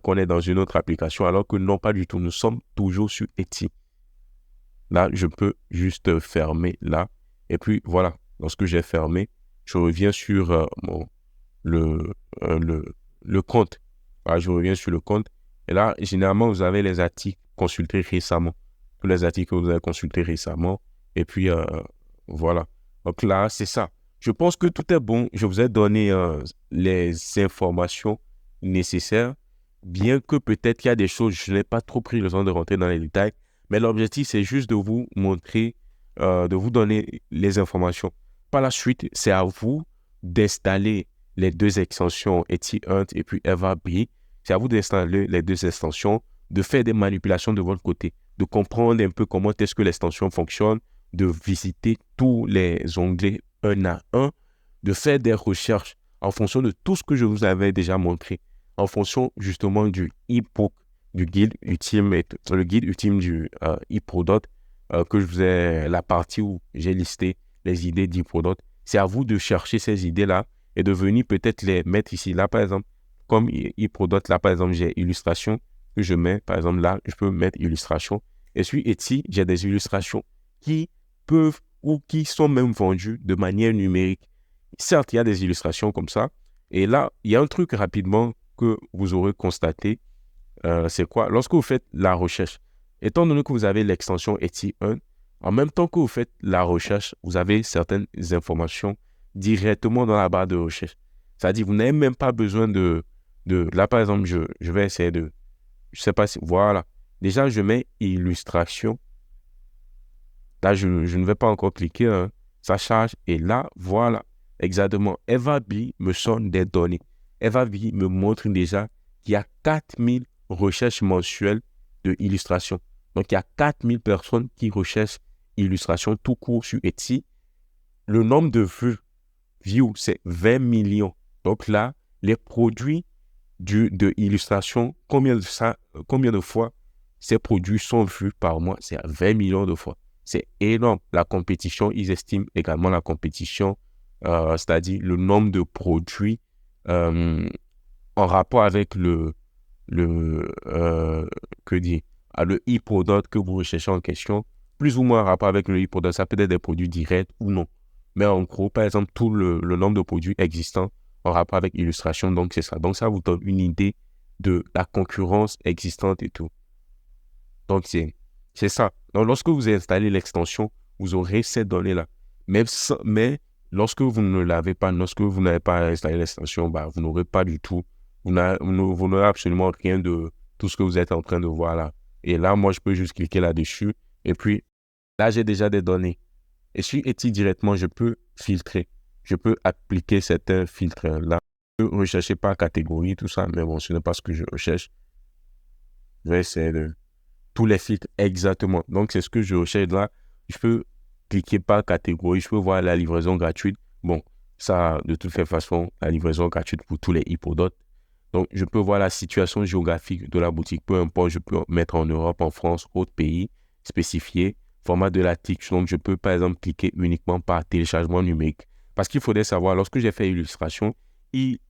qu'on est dans une autre application, alors que non, pas du tout. Nous sommes toujours sur Etsy. Là, je peux juste fermer là. Et puis, voilà. Lorsque j'ai fermé, je reviens sur le compte. Voilà, je reviens sur le compte. Et là, généralement, vous avez les articles consultés récemment. Tous les articles que vous avez consultés récemment. Et puis, voilà. Donc là, c'est ça. Je pense que tout est bon. Je vous ai donné les informations nécessaires. Bien que peut-être qu'il y a des choses, je n'ai pas trop pris le temps de rentrer dans les détails. Mais l'objectif, c'est juste de vous montrer, de vous donner les informations. Par la suite, c'est à vous d'installer les deux extensions Etsy Hunt et puis EvaB. C'est à vous d'installer les deux extensions, de faire des manipulations de votre côté, de comprendre un peu comment est-ce que l'extension fonctionne, de visiter tous les onglets un à un, de faire des recherches en fonction de tout ce que je vous avais déjà montré, en fonction justement du e-book, du guide ultime, le guide ultime du e-product, que je vous ai, la partie où j'ai listé les idées d'e-product. C'est à vous de chercher ces idées-là et de venir peut-être les mettre ici. Là, par exemple, comme e-product, là, par exemple, j'ai illustration que je mets. Par exemple, là, je peux mettre illustration. Et sur Etsy, j'ai des illustrations qui peuvent ou qui sont même vendues de manière numérique. Certes, il y a des illustrations comme ça. Et là, il y a un truc rapidement que vous aurez constaté. C'est quoi? Lorsque vous faites la recherche, étant donné que vous avez l'extension Etsy 1, en même temps que vous faites la recherche, vous avez certaines informations directement dans la barre de recherche. C'est-à-dire, vous n'avez même pas besoin là, par exemple, je vais essayer je ne sais pas si, voilà. Déjà, je mets illustration. Là, je ne vais pas encore cliquer, hein. Ça charge. Et là, voilà, exactement. EvaB me sonne des données. EvaB me montre déjà qu'il y a 4000 recherches mensuelles de illustration. Donc, il y a 4000 personnes qui recherchent illustration tout court sur Etsy. Le nombre de views, c'est 20 millions. Donc là, les produits de illustration, combien de fois ces produits sont vus par mois? C'est 20 millions de fois. C'est énorme. La compétition, ils estiment également la compétition, c'est-à-dire le nombre de produits en rapport avec le e-product que vous recherchez en question, plus ou moins en rapport avec le e-product. Ça peut être des produits directs ou non. Mais en gros, par exemple, tout le nombre de produits existants en rapport avec illustration, donc c'est ça. Donc ça vous donne une idée de la concurrence existante et tout. Donc c'est ça. Donc lorsque vous installez l'extension, vous aurez ces données-là. Mais lorsque vous ne l'avez pas, lorsque vous n'avez pas installé l'extension, vous n'aurez pas du tout, vous n'aurez absolument rien de tout ce que vous êtes en train de voir là. Et là, moi, je peux juste cliquer là-dessus. Et puis, là, j'ai déjà des données. Et sur Etsy directement, je peux filtrer. Je peux appliquer certains filtres là. Je peux rechercher par catégorie, tout ça. Mais bon, ce n'est pas ce que je recherche. Je vais essayer de tous les filtres exactement. Donc, c'est ce que je recherche là. Je peux cliquer par catégorie. Je peux voir la livraison gratuite. Bon, Ça, de toutes les façons, la livraison est gratuite pour tous les e-products. Donc, je peux voir la situation géographique de la boutique, peu importe, je peux mettre en Europe, en France, autre pays, spécifié, format de l'article. Donc, je peux, par exemple, cliquer uniquement par téléchargement numérique. Parce qu'il faudrait savoir, lorsque j'ai fait illustration,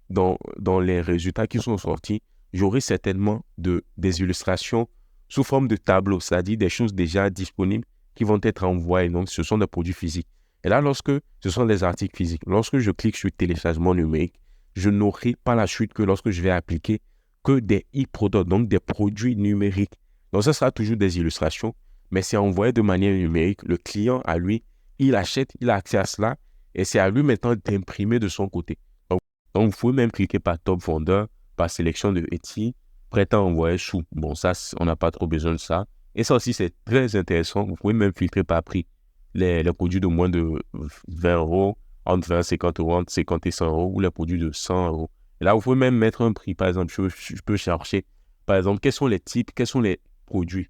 dans les résultats qui sont sortis, j'aurai certainement des illustrations sous forme de tableau, c'est-à-dire des choses déjà disponibles qui vont être envoyées. Donc, ce sont des produits physiques. Et là, lorsque ce sont des articles physiques, lorsque je clique sur téléchargement numérique, je n'aurai pas la chute que lorsque je vais appliquer que des e-products, donc des produits numériques. Donc, ça sera toujours des illustrations, mais c'est envoyé de manière numérique. Le client, à lui, il achète, il a accès à cela, et c'est à lui maintenant d'imprimer de son côté. Donc, vous pouvez même cliquer par top vendeur, par sélection de Etsy, prêt à envoyer sous. Bon, ça, on n'a pas trop besoin de ça. Et ça aussi, c'est très intéressant. Vous pouvez même filtrer par prix les produits de moins de 20 euros, entre 20 et 50 euros, entre 50 et 100 euros, ou les produits de 100 euros. Et là, vous pouvez même mettre un prix. Par exemple, je peux chercher, par exemple, quels sont les types, quels sont les produits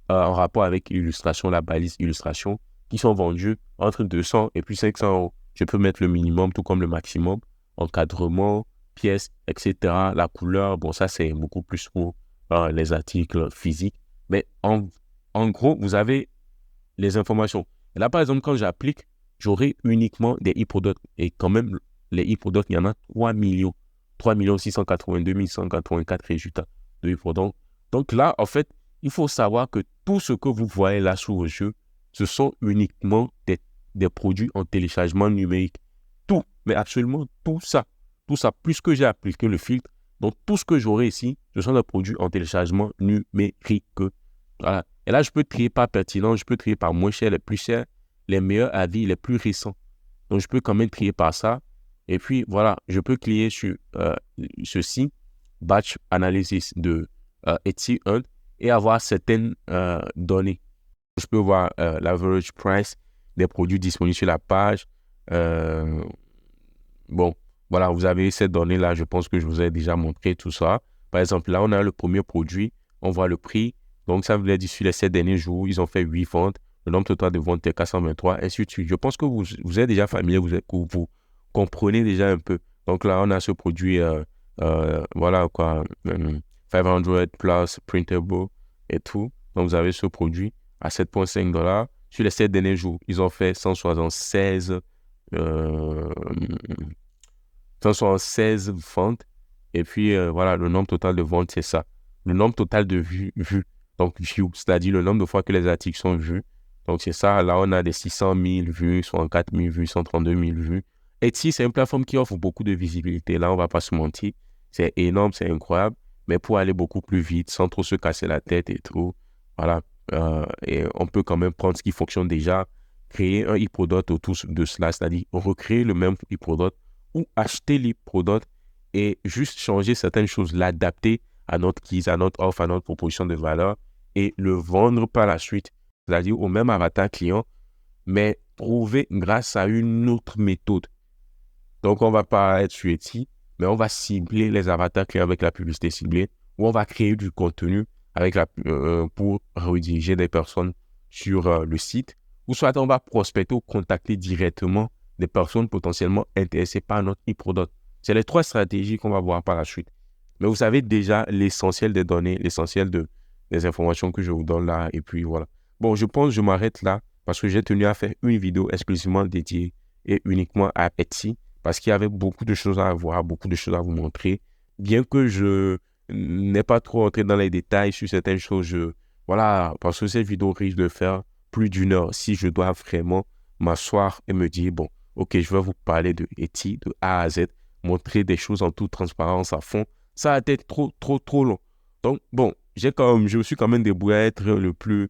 en rapport avec l'illustration, la balise illustration, qui sont vendus entre 200 et puis 500 euros. Je peux mettre le minimum, tout comme le maximum, encadrement, pièces, etc. La couleur, bon, ça, c'est beaucoup plus pour les articles physiques. Mais en gros, vous avez les informations. Et là, par exemple, quand j'applique, j'aurai uniquement des e-products. Et quand même, les e-products, il y en a 3 millions. 3 682 184 résultats de e-products. Donc là, en fait, il faut savoir que tout ce que vous voyez là sous vos yeux, ce sont uniquement des produits en téléchargement numérique. Tout, mais absolument tout ça. Tout ça, plus que j'ai appliqué le filtre. Donc, tout ce que j'aurai ici, ce sont des produits en téléchargement numérique. Voilà. Et là, je peux trier par pertinent, je peux trier par moins cher, les plus chers, les meilleurs avis, les plus récents. Donc, je peux quand même trier par ça. Et puis, voilà, je peux cliquer sur ceci, Batch Analysis de Etsy Hunt, et avoir certaines données. Je peux voir l'average price des produits disponibles sur la page. Bon, voilà, vous avez ces données-là. Je pense que je vous ai déjà montré tout ça. Par exemple, là, on a le premier produit. On voit le prix. Donc, ça veut dire sur les 7 derniers jours, ils ont fait 8 ventes. Le nombre total de ventes est 423, ainsi de suite. Je pense que vous êtes déjà familier, vous comprenez déjà un peu. Donc là, on a ce produit, voilà quoi, 500 plus printable et tout. Donc, vous avez ce produit à 7,5 $. Sur les 7 derniers jours, ils ont fait 176 ventes. Et puis, voilà, le nombre total de ventes, c'est ça. Le nombre total de vues. Donc, view, c'est-à-dire le nombre de fois que les articles sont vus. Donc, c'est ça. Là, on a des 600 000 vues, 64 000 vues, 132 000 vues. Etsy, c'est une plateforme qui offre beaucoup de visibilité. Là, on ne va pas se mentir. C'est énorme, c'est incroyable. Mais pour aller beaucoup plus vite, sans trop se casser la tête et tout, voilà. Et on peut quand même prendre ce qui fonctionne déjà, créer un e-product autour de cela, c'est-à-dire recréer le même e-product ou acheter l'e-product et juste changer certaines choses, l'adapter à notre guise, à notre offre, à notre proposition de valeur et le vendre par la suite, c'est-à-dire au même avatar client, mais trouver grâce à une autre méthode. Donc, on ne va pas être sur Etsy, mais on va cibler les avatars clients avec la publicité ciblée ou on va créer du contenu avec pour rediriger des personnes sur le site ou soit on va prospecter ou contacter directement des personnes potentiellement intéressées par notre e-product. C'est les 3 stratégies qu'on va voir par la suite. Mais vous savez déjà l'essentiel des données, l'essentiel des informations que je vous donne là. Et puis voilà. Bon, je pense que je m'arrête là parce que j'ai tenu à faire une vidéo exclusivement dédiée et uniquement à Etsy parce qu'il y avait beaucoup de choses à voir, beaucoup de choses à vous montrer. Bien que je n'ai pas trop entré dans les détails sur certaines choses, voilà, parce que cette vidéo risque de faire plus d'1 heure si je dois vraiment m'asseoir et me dire, bon, ok, je vais vous parler de Etsy de A à Z, montrer des choses en toute transparence à fond. Ça va être trop long. Donc, bon, je me suis quand même débrouillé à être le plus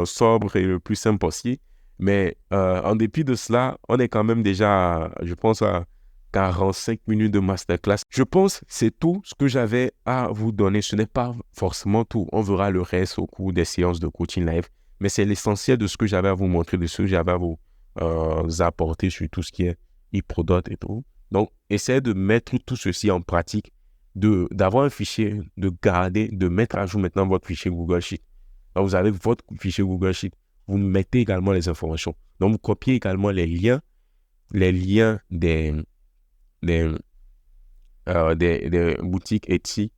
sobre et le plus simple possible. Mais en dépit de cela, on est quand même déjà, je pense, à 45 minutes de masterclass. Je pense que c'est tout ce que j'avais à vous donner. Ce n'est pas forcément tout. On verra le reste au cours des séances de coaching live. Mais c'est l'essentiel de ce que j'avais à vous montrer, de ce que j'avais à vous apporter sur tout ce qui est e-product et tout. Donc, essayez de mettre tout ceci en pratique, d'avoir un fichier, de garder, de mettre à jour maintenant votre fichier Google Sheet. Donc, vous avez votre fichier Google Sheet. Vous mettez également les informations. Donc, vous copiez également les liens. les liens des, des boutiques Etsy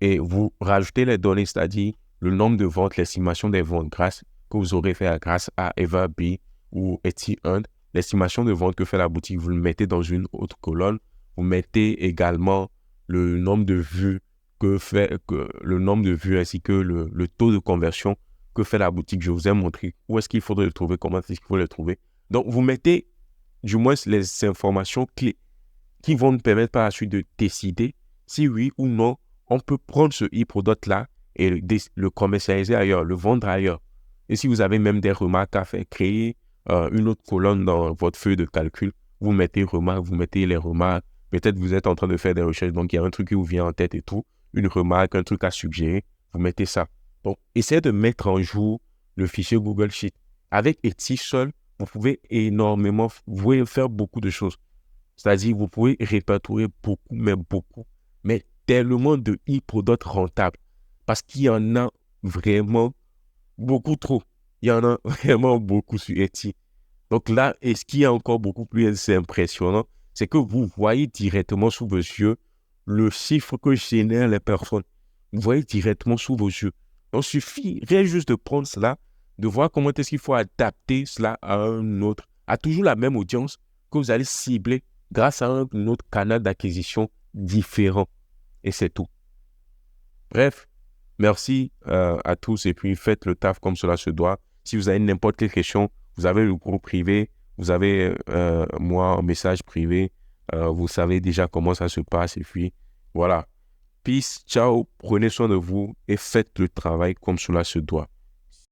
et vous rajoutez les données, c'est-à-dire le nombre de ventes, l'estimation des ventes que vous aurez fait grâce à Everbee ou Etsy Hunt, l'estimation de ventes que fait la boutique, vous le mettez dans une autre colonne. Vous mettez également le nombre de vues le nombre de vues ainsi que le taux de conversion que fait la boutique. Je vous ai montré où est-ce qu'il faudrait le trouver, comment est-ce qu'il faut le trouver. Donc, vous mettez du moins les informations clés qui vont nous permettre par la suite de décider si oui ou non on peut prendre ce e-product-là et le commercialiser ailleurs, le vendre ailleurs. Et si vous avez même des remarques à faire, créer une autre colonne dans votre feuille de calcul, vous mettez remarques, vous mettez les remarques. Peut-être vous êtes en train de faire des recherches, donc il y a un truc qui vous vient en tête et tout, une remarque, un truc à suggérer, vous mettez ça. Donc, essayez de mettre en jour le fichier Google Sheet. Avec Etsy seul, vous pouvez faire beaucoup de choses. C'est-à-dire, vous pouvez répertorier beaucoup, mais tellement de e-products rentables. Parce qu'il y en a vraiment beaucoup trop. Il y en a vraiment beaucoup sur Etsy. Donc là, et ce qui est encore beaucoup plus impressionnant, c'est que vous voyez directement sous vos yeux le chiffre que génèrent les personnes. Vous voyez directement sous vos yeux. Donc, il suffirait juste de prendre cela, de voir comment est-ce qu'il faut adapter cela à un autre, à toujours la même audience que vous allez cibler grâce à un autre canal d'acquisition différent. Et c'est tout. Bref, merci à tous et puis faites le taf comme cela se doit. Si vous avez n'importe quelle question, vous avez le groupe privé, vous avez moi un message privé, vous savez déjà comment ça se passe et puis voilà. Peace, ciao, prenez soin de vous et faites le travail comme cela se doit.